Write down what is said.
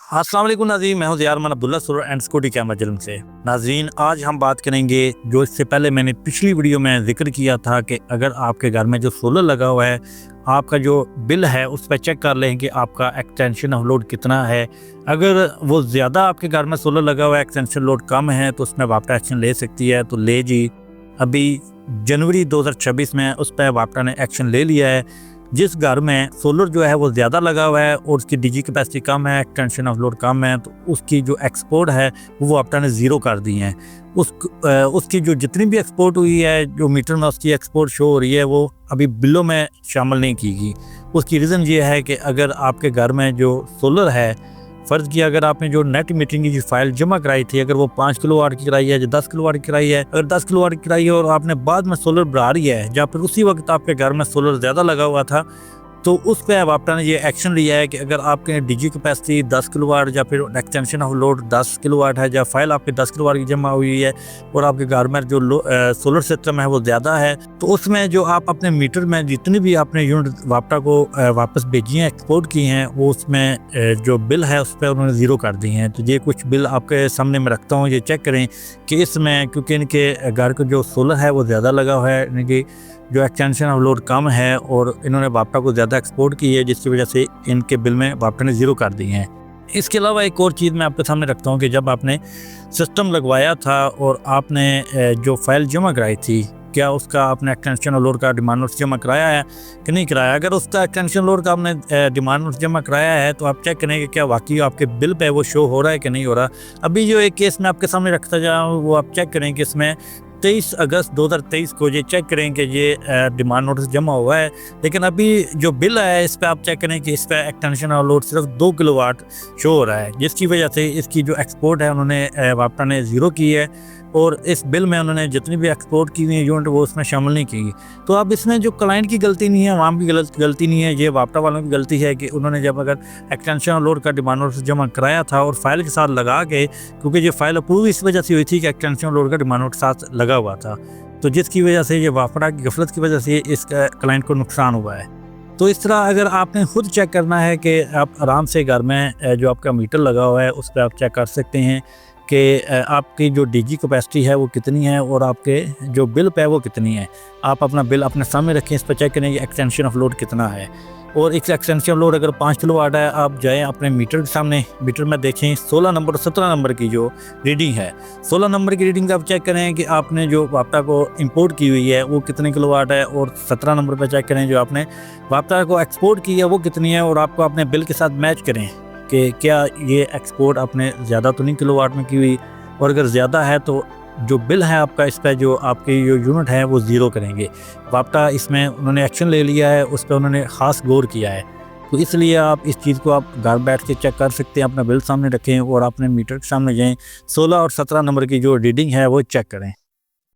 अस्सलाम वालेकुम नाज़रीन, मैं हूं ज़ियार मन Abdullah solar and security camera जलम से। नाज़रीन, आज हम बात करेंगे जो इससे पहले मैंने पिछली वीडियो में जिक्र किया था कि अगर आपके घर में जो सोलर लगा हुआ है, आपका जो बिल है उस पर चेक कर लें कि आपका एक्सटेंशन ऑफ लोड कितना है। अगर वो ज़्यादा आपके घर में सोलर लगा हुआ है, एक्सटेंशन लोड कम है, तो उसमें वापटा एक्शन ले सकती है। तो ले जी, अभी जनवरी 2026 में उस पर वापटा ने एक्शन ले लिया है। जिस घर में सोलर जो है वो ज़्यादा लगा हुआ है और उसकी डीजी कैपेसिटी कम है, एक्सटेंशन ऑफ लोड कम है, तो उसकी जो एक्सपोर्ट है वो वापटा ने ज़ीरो कर दी है। उसकी जो जितनी भी एक्सपोर्ट हुई है, जो मीटर में उसकी एक्सपोर्ट शो हो रही है, वो अभी बिलों में शामिल नहीं की गई। उसकी रीज़न ये है कि अगर आपके घर में जो सोलर है, फ़र्ज़ किया अगर आपने जो नेट मीटरिंग की फाइल जमा कराई थी, अगर वो 5 किलोवाट की कराई है या 10 किलोवाट की कराई है, अगर 10 किलोवाट की कराई है और आपने बाद में सोलर बढ़ा रही है, या फिर उसी वक्त आपके घर में सोलर ज़्यादा लगा हुआ था, तो उस पर वापटा ने ये एक्शन लिया है कि अगर आपके डीजी कैपेसिटी 10 किलोवाट या फिर एक्सटेंशन ऑफ लोड 10 किलोवाट है, या फाइल आपके 10 किलोवाट की जमा हुई है और आपके घर में जो सोलर सिस्टम है वो ज़्यादा है, तो उसमें जो आप अपने मीटर में जितनी भी आपने यूनिट वापटा को वापस भेजी हैं, एक्सपोर्ट की हैं, वो उसमें जो बिल है उस पर उन्होंने ज़ीरो कर दी हैं। तो ये कुछ बिल आपके सामने मैं रखता हूँ, ये चेक करें कि इसमें, क्योंकि इनके घर का जो सोलर है वो ज़्यादा लगा हुआ है, इनकी जो एक्सटेंशन ऑफ लोड कम है और इन्होंने वापटा को ज़्यादा एक्सपोर्ट की है, जिसकी वजह से इनके बिल में वापटा ने ज़ीरो कर दी हैं। इसके अलावा एक और चीज़ मैं आपके सामने रखता हूँ कि जब आपने सिस्टम लगवाया था और आपने जो फाइल जमा कराई थी, क्या उसका आपने एक्सटेंशन लोड का डिमांड नोटिस जमा कराया है कि नहीं कराया। अगर उसका एक्सटेंशन लोड का आपने डिमांड नोटिस जमा कराया है, तो आप चेक करें कि क्या वाकई आपके बिल पे वो शो हो रहा है कि नहीं हो रहा। अभी जो एक केस मैं आपके सामने रखता जा रहा हूँ, वो आप चेक करें कि इसमें 23 अगस्त 2023 को ये चेक करें कि ये डिमांड नोटिस जमा हुआ है, लेकिन अभी जो बिल है इस पर आप चेक करें कि इस पर एक्सटेंशन ऑफ लोड सिर्फ 2 किलोवाट शो हो रहा है, जिसकी वजह से इसकी जो एक्सपोर्ट है उन्होंने वापटा ने ज़ीरो की है और इस बिल में उन्होंने जितनी भी एक्सपोर्ट की हुई यूनिट वो उसमें शामिल नहीं की। तो अब इसमें जो क्लाइंट की गलती नहीं है, आवाम की गलती नहीं है, ये वापटा वालों की गलती है कि उन्होंने जब अगर एक्सटेंशन लोड का डिमांड नोटिस जमा कराया था और फाइल के साथ लगा के, क्योंकि ये फाइल अप्रूव इस वजह से हुई थी कि एक्सटेंशन लोड का डिमांड नोटिस साथ लगा हुआ था, तो जिसकी वजह से ये वापटा की गफलत की वजह से इस क्लाइंट को नुकसान हुआ है। तो इस तरह अगर आपने खुद चेक करना है कि आप आराम से घर में जो आपका मीटर लगा हुआ है उस पर आप चेक कर सकते हैं कि आपकी जो डीजी कैपेसिटी है वो कितनी है और आपके जो बिल पे है वो कितनी है। आप अपना बिल अपने सामने रखें, इस पर चेक करें कि एक्सटेंशन ऑफ लोड कितना है। और इस एक्सटेंशन ऑफ लोड अगर 5 किलोवाट है, आप जाएँ अपने मीटर के सामने, मीटर में देखें 16 नंबर 17 नंबर की जो रीडिंग है, 16 नंबर की रीडिंग आप चेक करें कि आपने जो वापटा को इंपोर्ट की हुई है वो कितने किलोवाट है, और 17 नंबर पर चेक करें जो आपने वापटा को एक्सपोर्ट की है वो कितनी है, और आपको अपने बिल के साथ मैच करें कि क्या ये एक्सपोर्ट आपने ज़्यादा तो नहीं किलोवाट में की हुई, और अगर ज़्यादा है तो जो बिल है आपका इस पर जो आपकी जो यूनिट है वो ज़ीरो करेंगे। वापटा इसमें उन्होंने एक्शन ले लिया है, उस पर उन्होंने ख़ास गौर किया है, तो इसलिए आप इस चीज़ को आप घर बैठ के चेक कर सकते हैं, अपना बिल सामने रखें और अपने मीटर के सामने जाएँ, 16 और 17 नंबर की जो रीडिंग है वो चेक करें।